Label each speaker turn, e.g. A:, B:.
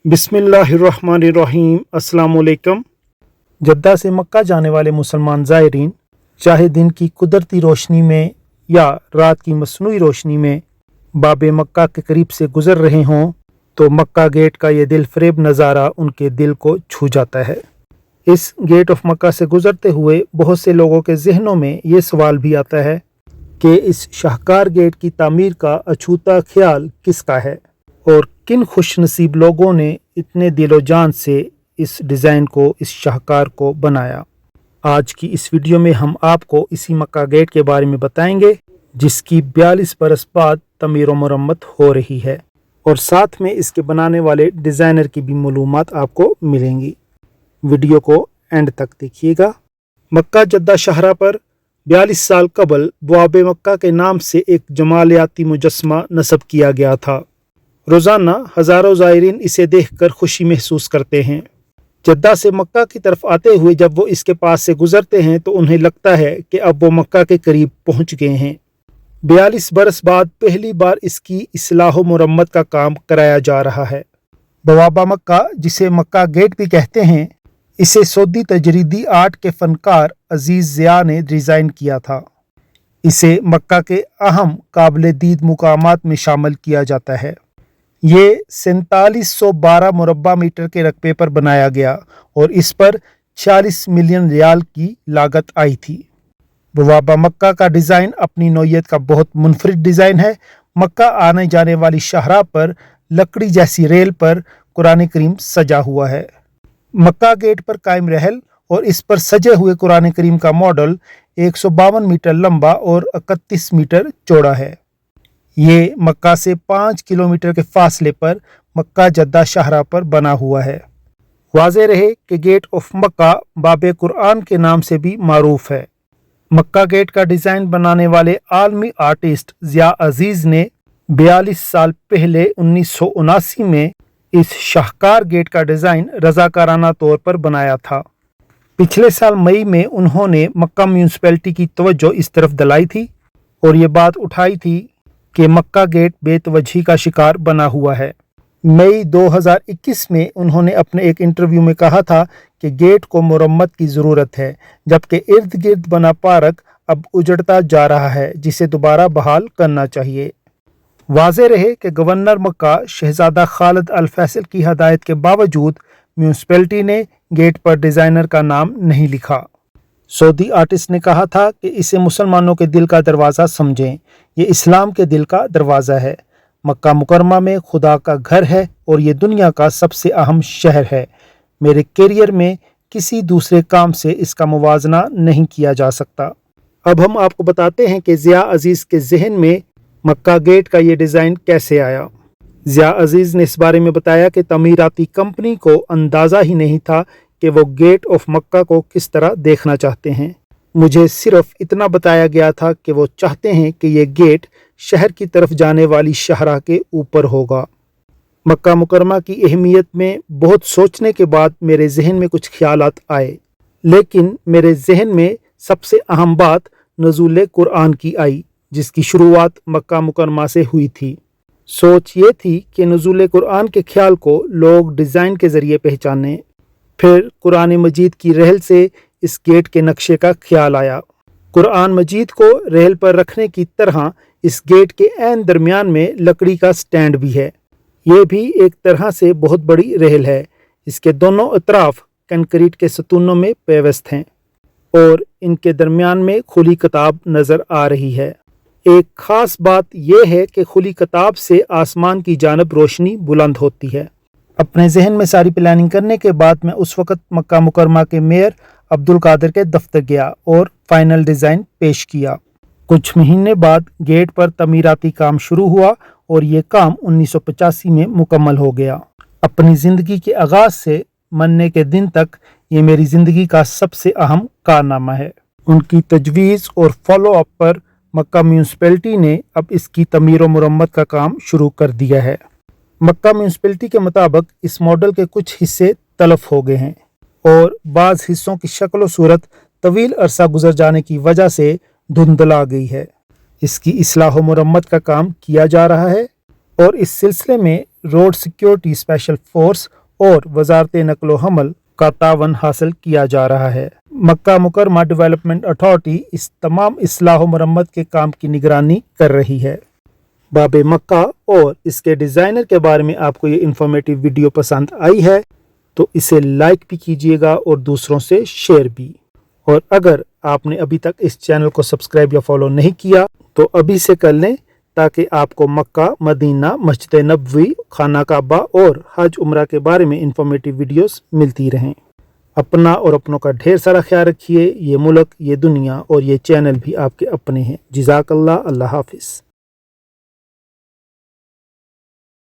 A: बिस्मिल्लाहिर्रहमानिर्रहीम। अस्सलाम वालेकुम। जद्दा से मक्का जाने वाले मुसलमान ज़ायरीन चाहे दिन की कुदरती रोशनी में या रात की मसनूई रोशनी में बाब मक्का के करीब से गुज़र रहे हों तो मक्का गेट का ये दिल फरेब नज़ारा उनके दिल को छू जाता है। इस गेट ऑफ मक्का से गुज़रते हुए बहुत से लोगों के जहनों में ये सवाल भी आता है कि इस शाहकार गेट की तामीर का अछूता ख्याल किसका है और किन खुशनसीब लोगों ने इतने दिलो जान से इस डिज़ाइन को, इस शाहकार को बनाया। आज की इस वीडियो में हम आपको इसी मक्का गेट के बारे में बताएंगे जिसकी 42 बरस बाद तमीर व मरम्मत हो रही है और साथ में इसके बनाने वाले डिज़ाइनर की भी मालूमात आपको मिलेंगी। वीडियो को एंड तक देखिएगा। मक्का जद्दा शाहरा पर 42 साल कबल बाब मक्का के नाम से एक जमालियाती मुजस्मा नस्ब किया गया था। रोज़ाना हज़ारों ज़ायरीन इसे देखकर खुशी महसूस करते हैं। जद्दा से मक्का की तरफ आते हुए जब वो इसके पास से गुज़रते हैं तो उन्हें लगता है कि अब वो मक्का के करीब पहुंच गए हैं। 42 बरस बाद पहली बार इसकी इस्लाह मुरम्मत का काम कराया जा रहा है। बवाबा मक्का, जिसे मक्का गेट भी कहते हैं, इसे सऊदी तजरीदी आर्ट के फनकार अजीज़ ज़िया ने डिज़ाइन किया था। इसे मक्का के अहम काबिल दीद मुकामात में शामिल किया जाता है। ये 4712 मुरब्बा मीटर के रकबे पर बनाया गया और इस पर 46 मिलियन रियाल की लागत आई थी। बवाबा मक्का का डिज़ाइन अपनी नौयत का बहुत मुनफरिद डिज़ाइन है। मक्का आने जाने वाली शाहरा पर लकड़ी जैसी रेल पर कुरान करीम सजा हुआ है। मक्का गेट पर कायम रहल और इस पर सजे हुए कुरान करीम का मॉडल 152 मीटर लंबा और 31 मीटर चौड़ा है। ये मक्का से 5 किलोमीटर के फासले पर मक्का जद्दा शाहरा पर बना हुआ है। वाज़े रहे कि गेट ऑफ मक्का बाब कुरान के नाम से भी मारूफ है। मक्का गेट का डिज़ाइन बनाने वाले आलमी आर्टिस्ट ज़िया अजीज़ ने 42 साल पहले 1979 में इस शाहकार गेट का डिज़ाइन रज़ाकाराना तौर पर बनाया था। पिछले साल मई में उन्होंने मक्का म्यूनसिपैलिटी की तवज्जो इस तरफ दिलाई थी और ये बात उठाई थी कि मक्का गेट बेतवजही का शिकार बना हुआ है। मई 2021 में उन्होंने अपने एक इंटरव्यू में कहा था कि गेट को मुरम्मत की ज़रूरत है, जबकि इर्द गिर्द बना पार्क अब उजड़ता जा रहा है, जिसे दोबारा बहाल करना चाहिए। वाज़े रहे कि गवर्नर मक्का शहजादा खालिद अल फैसल की हदायत के बावजूद म्यूनसिपैलिटी ने गेट पर डिज़ाइनर का नाम नहीं लिखा। सऊदी आर्टिस्ट ने कहा था कि इसे मुसलमानों के दिल का दरवाज़ा समझें, ये इस्लाम के दिल का दरवाज़ा है। मक्का मुकरमा में खुदा का घर है और ये दुनिया का सबसे अहम शहर है। मेरे करियर में किसी दूसरे काम से इसका मुवाजना नहीं किया जा सकता। अब हम आपको बताते हैं कि ज़िया अजीज़ के जहन में मक्का गेट का ये डिज़ाइन कैसे आया। ज़िया अजीज़ ने इस बारे में बताया कि तमीराती कंपनी को अंदाज़ा ही नहीं था कि वो गेट ऑफ मक्का को किस तरह देखना चाहते हैं। मुझे सिर्फ इतना बताया गया था कि वो चाहते हैं कि ये गेट शहर की तरफ जाने वाली शाहरा के ऊपर होगा। मक्का मुकरमा की अहमियत में बहुत सोचने के बाद मेरे जहन में कुछ ख्यालात आए, लेकिन मेरे जहन में सबसे अहम बात नज़ूल कुरान की आई, जिसकी शुरुआत मक्का मुकरमा से हुई थी। सोच ये थी कि नज़ूल कुरान के ख्याल को लोग डिज़ाइन के ज़रिए पहचानें। फिर कुरान मजीद की रहल से इस गेट के नक्शे का ख्याल आया। कुरान मजीद को रहल पर रखने की तरह इस गेट के ऐन दरमियान में लकड़ी का स्टैंड भी है। ये भी एक तरह से बहुत बड़ी रहल है। इसके दोनों अतराफ कंक्रीट के सतूनों में पेवस्त हैं और इनके दरमियान में खुली किताब नज़र आ रही है। एक ख़ास बात यह है कि खुली किताब से आसमान की जानब रोशनी बुलंद होती है। अपने जहन में सारी प्लानिंग करने के बाद मैं उस वक़्त मक्का मुकरमा के मेयर अब्दुल कादिर के दफ्तर गया और फाइनल डिज़ाइन पेश किया। कुछ महीने बाद गेट पर तमीराती काम शुरू हुआ और ये काम 1985 में मुकम्मल हो गया। अपनी ज़िंदगी के आगाज़ से मरने के दिन तक ये मेरी ज़िंदगी का सबसे अहम कारनामा है। उनकी तजवीज़ और फॉलो अप पर मक्का म्यूनसिपैलिटी ने अब इसकी तमीर व मुरम्मत का काम शुरू कर दिया है। मक्का म्यूनसिपैलिटी के मुताबिक इस मॉडल के कुछ हिस्से तलफ हो गए हैं और बाज़ हिस्सों की शक्ल व सूरत तवील अरसा गुजर जाने की वजह से धुंधला गई है। इसकी इस्लाह व मुरम्मत का काम किया जा रहा है और इस सिलसिले में रोड सिक्योरिटी स्पेशल फोर्स और वजारत नकल व हमल का तावन हासिल किया जा रहा है। मक्का मुकरमा डेवलपमेंट अथॉरिटी इस तमाम इस्लाह व मरम्मत के काम की निगरानी कर रही है। बाबे मक्का और इसके डिज़ाइनर के बारे में आपको ये इन्फॉर्मेटिव वीडियो पसंद आई है तो इसे लाइक भी कीजिएगा और दूसरों से शेयर भी। और अगर आपने अभी तक इस चैनल को सब्सक्राइब या फॉलो नहीं किया तो अभी से कर लें, ताकि आपको मक्का, मदीना, मस्जिद नबवी, खाना काबा और हज उम्रा के बारे में इन्फॉर्मेटिव वीडियोस मिलती रहें। अपना और अपनों का ढेर सारा ख्याल रखिए। ये मुल्क, ये दुनिया और ये चैनल भी आपके अपने हैं। जज़ाकल्लाह। अल्लाह हाफिज़।